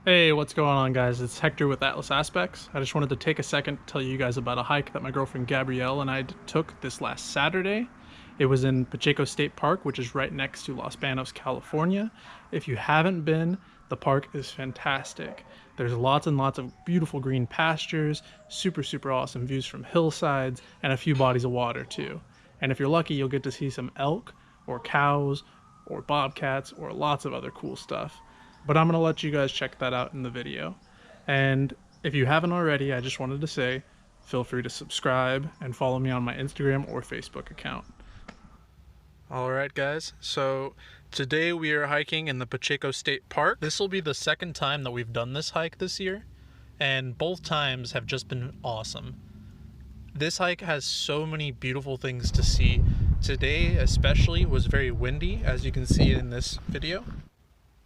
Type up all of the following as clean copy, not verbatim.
Hey, what's going on, guys? It's Hector with Atlas Aspects. I just wanted to take a second to tell you guys about a hike that my girlfriend Gabrielle and I took this last Saturday. It was in Pacheco State Park, which is right next to Los Banos, California. If you haven't been, the park is fantastic. There's lots and lots of beautiful green pastures, super awesome views from hillsides, and a few bodies of water too. And if you're lucky, you'll get to see some elk, or cows, or bobcats, or lots of other cool stuff. But I'm going to let you guys check that out in the video. And if you haven't already, I just wanted to say, feel free to subscribe and follow me on my Instagram or Facebook account. Alright guys, so today we are hiking in the Pacheco State Park. This will be the second time that we've done this hike this year, and both times have just been awesome. This hike has so many beautiful things to see. Today especially was very windy, as you can see in this video.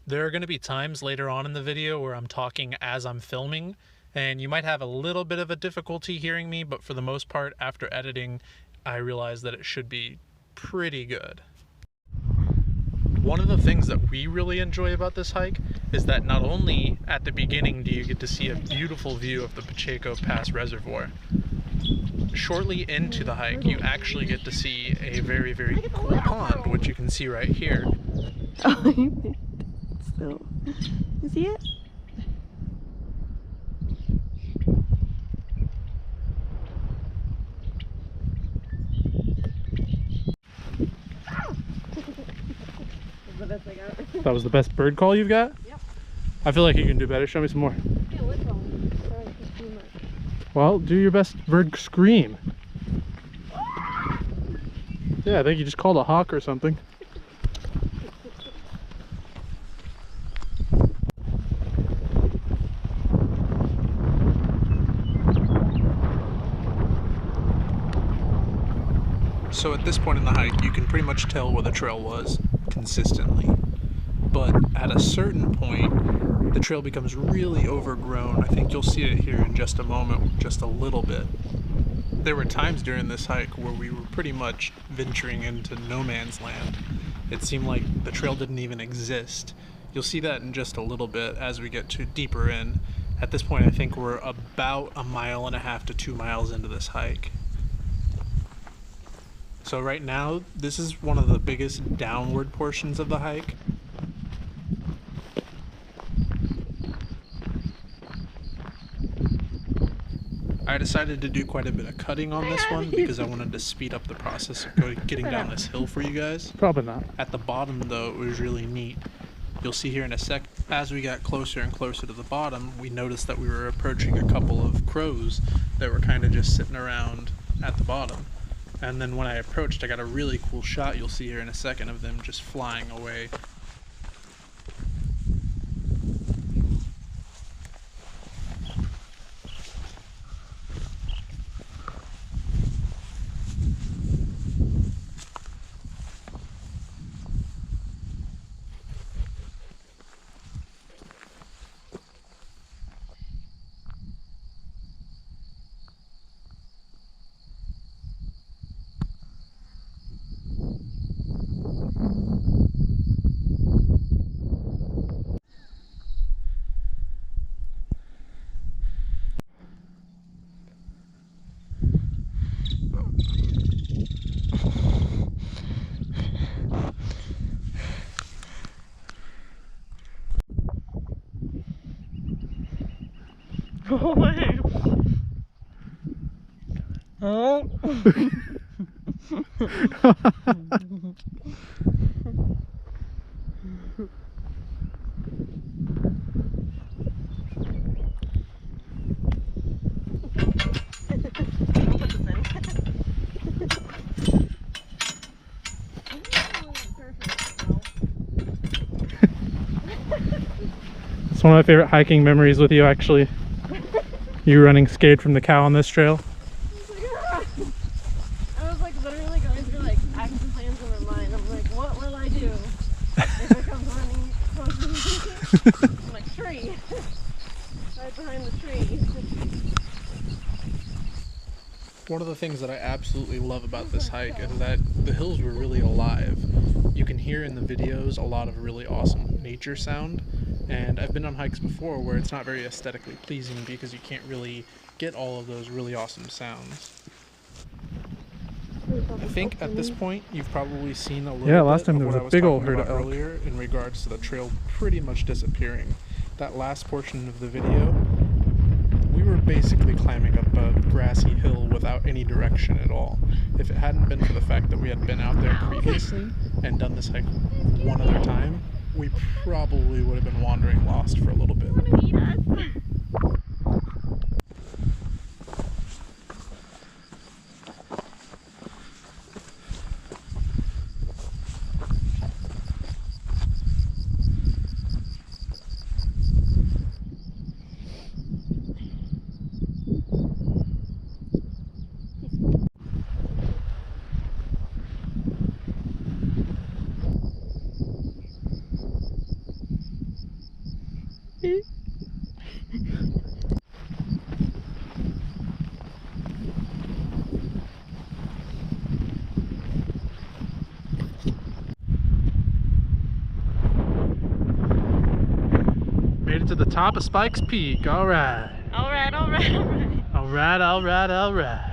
There are going to be times later on in the video where I'm talking as I'm filming, and you might have a little bit of a difficulty hearing me, but for the most part, after editing, I realized that it should be pretty good. One of the things that we really enjoy about this hike is that not only at the beginning do you get to see a beautiful view of the Pacheco Pass Reservoir, shortly into the hike you actually get to see a very cool pond, which you can see right here. So, you see it? That was the best bird call you've got? Yep. I feel like you can do better. Show me some more. Yeah, what's wrong? Sorry, it's too much. Well, do your best bird scream. Yeah, I think you just called a hawk or something. So at this point in the hike, you can pretty much tell where the trail was consistently. But at a certain point, the trail becomes really overgrown. I think you'll see it here in just a moment, just a little bit. There were times during this hike where we were pretty much venturing into no man's land. It seemed like the trail didn't even exist. You'll see that in just a little bit as we get deeper in. At this point, I think we're about 1.5 miles to 2 miles into this hike. So right now, this is one of the biggest downward portions of the hike. I decided to do quite a bit of cutting on this one because I wanted to speed up the process of getting down this hill for you guys. Probably not. At the bottom though, it was really neat. You'll see here in a sec, as we got closer and closer to the bottom, we noticed that we were approaching a couple of crows that were kind of just sitting around at the bottom. And then when I approached, I got a really cool shot, you'll see here in a second, of them just flying away. Go away. Oh. It's one of my favorite hiking memories with you, actually. You running scared from the cow on this trail. I was like literally going through like action plans in my mind. I'm like, what will I do if it comes running close to me? I'm like, tree. Right behind the tree. One of the things that I absolutely love about this hike is that the hills were really alive. You can hear in the videos a lot of really awesome nature sound, And I've been on hikes before where it's not very aesthetically pleasing because you can't really get all of those really awesome sounds. I think at this point you've probably seen a little bit last time of there was what a I was big old talking herd of about elk. earlier in regards to the trail pretty much disappearing. That last portion of the video, we were basically climbing up a grassy hill without any direction at all. If it hadn't been for the fact that we had been out there previously and done this hike one other time, we probably would have been wandering lost for a little bit. Made it to the top of Spike's Peak. All right. All right, all right, all right. All right, all right, all right.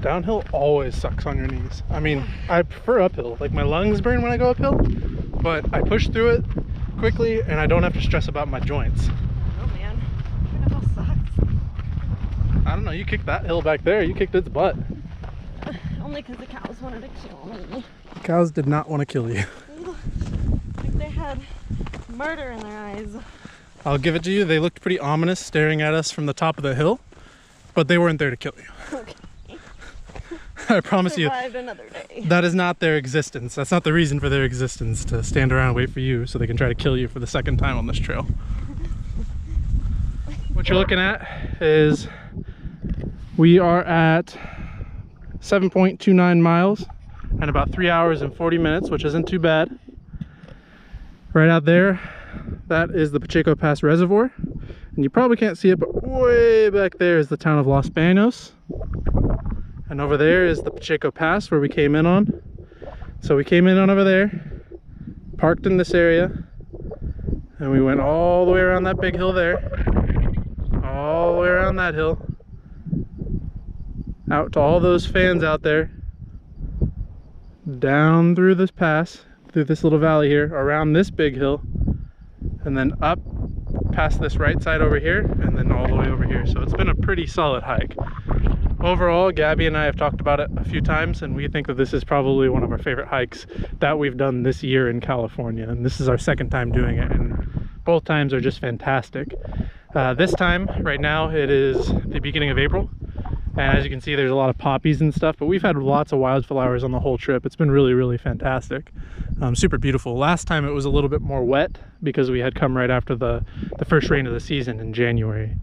Downhill always sucks on your knees. I mean, I prefer uphill. Like, my lungs burn when I go uphill, but I push through it quickly and I don't have to stress about my joints. Oh man, that sucks. I don't know, you kicked that hill back there, you kicked its butt. Only because the cows wanted to kill me. Cows did not want to kill you. Like they had murder in their eyes. I'll give it to you, they looked pretty ominous staring at us from the top of the hill, but they weren't there to kill you. Okay. I promise you, Survived another day. that is not their existence. That's not the reason for their existence, to stand around and wait for you so they can try to kill you for the second time on this trail. What you're looking at is we are at 7.29 miles and about 3 hours and 40 minutes, which isn't too bad. Right out there, that is the Pacheco Pass Reservoir. And you probably can't see it, but way back there is the town of Los Banos. And over there is the Pacheco Pass where we came in on. So we came in on over there, parked in this area, and we went all the way around that big hill there, all the way around that hill, out to all those fans out there, down through this pass, through this little valley here, around this big hill, and then up past this right side over here, and then all the way over here. So it's been a pretty solid hike. Overall, Gabby and I have talked about it a few times, and we think that this is probably one of our favorite hikes that we've done this year in California. And this is our second time doing it, and both times are just fantastic. This time, right now, it is the beginning of April, and as you can see, there's a lot of poppies and stuff, but we've had lots of wildflowers on the whole trip. It's been really, really fantastic. Super beautiful. Last time it was a little bit more wet because we had come right after the first rain of the season in January.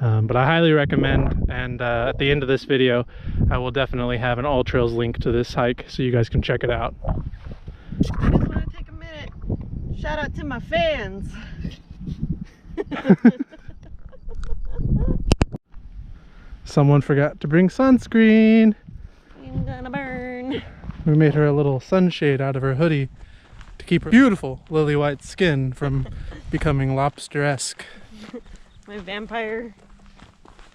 But I highly recommend, and at the end of this video I will definitely have an All Trails link to this hike so you guys can check it out. I just want to take a minute. Shout out to my fans. Someone forgot to bring sunscreen. I'm gonna burn. We made her a little sunshade out of her hoodie to keep her beautiful lily white skin from becoming lobster-esque. My vampire.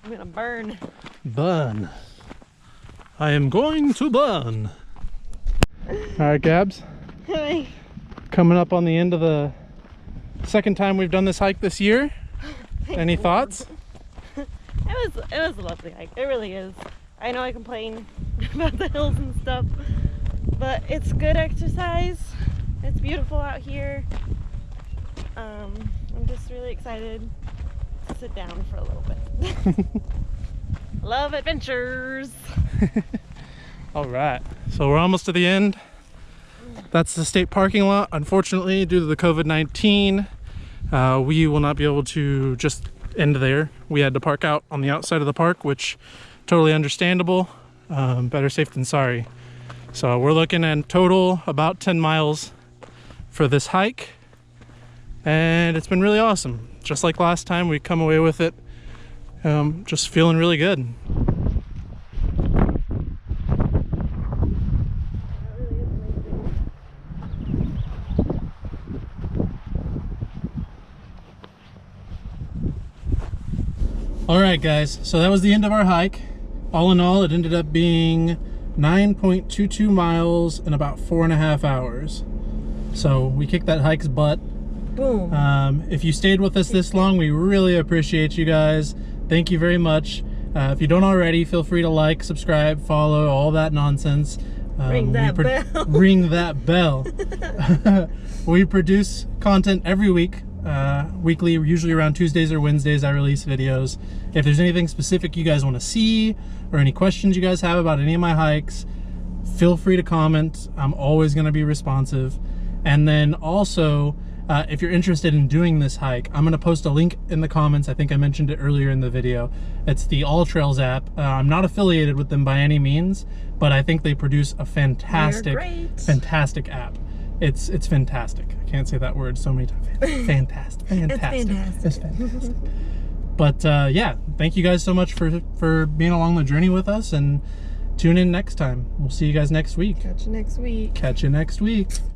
I'm gonna burn. Burn. I am going to burn. Alright, Gabs. Hi. Coming up on the end of the second time we've done this hike this year. Any thoughts? It was a lovely hike. It really is. I know I complain about the hills and stuff, but it's good exercise. It's beautiful out here. I'm just really excited to sit down for a little bit. Love adventures. All right, so we're almost to the end. That's the state parking lot. Unfortunately, due to the COVID-19, we will not be able to just end there. We had to park out on the outside of the park, which totally understandable. Better safe than sorry. So we're looking at total about 10 miles for this hike, and it's been really awesome. Just like last time, we come away with it just feeling really good. All right, guys, so that was the end of our hike. All in all, it ended up being 9.22 miles in about 4.5 hours. So we kicked that hike's butt. Boom. If you stayed with us this long, we really appreciate you guys. Thank you very much. If you don't already, feel free to like, subscribe, follow, all that nonsense. Ring that bell. Ring that bell. We produce content every week. Weekly, usually around Tuesdays or Wednesdays, I release videos. If there's anything specific you guys want to see or any questions you guys have about any of my hikes, feel free to comment. I'm always going to be responsive. And then also, if you're interested in doing this hike, I'm going to post a link in the comments. I think I mentioned it earlier in the video. It's the All Trails app. I'm not affiliated with them by any means, but I think they produce a fantastic app. It's fantastic. I can't say that word so many times. Fantastic. It's fantastic. But yeah, thank you guys so much for being along the journey with us, and tune in next time. We'll see you guys next week. Catch you next week. Catch you next week.